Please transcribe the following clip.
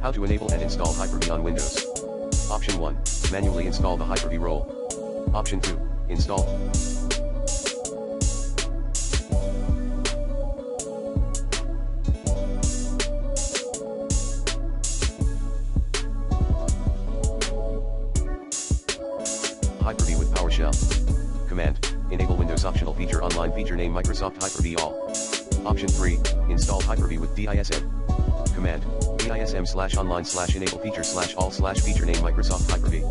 How to enable and install Hyper-V on Windows. Option 1. Manually install the Hyper-V role. Option 2. Install. Hyper-V with PowerShell. Command. Enable Windows optional feature online feature name Microsoft Hyper-V all. Option 3. Install Hyper-V with DISM. Command. DISM/online/enable feature/all/feature name Microsoft Hyper-V.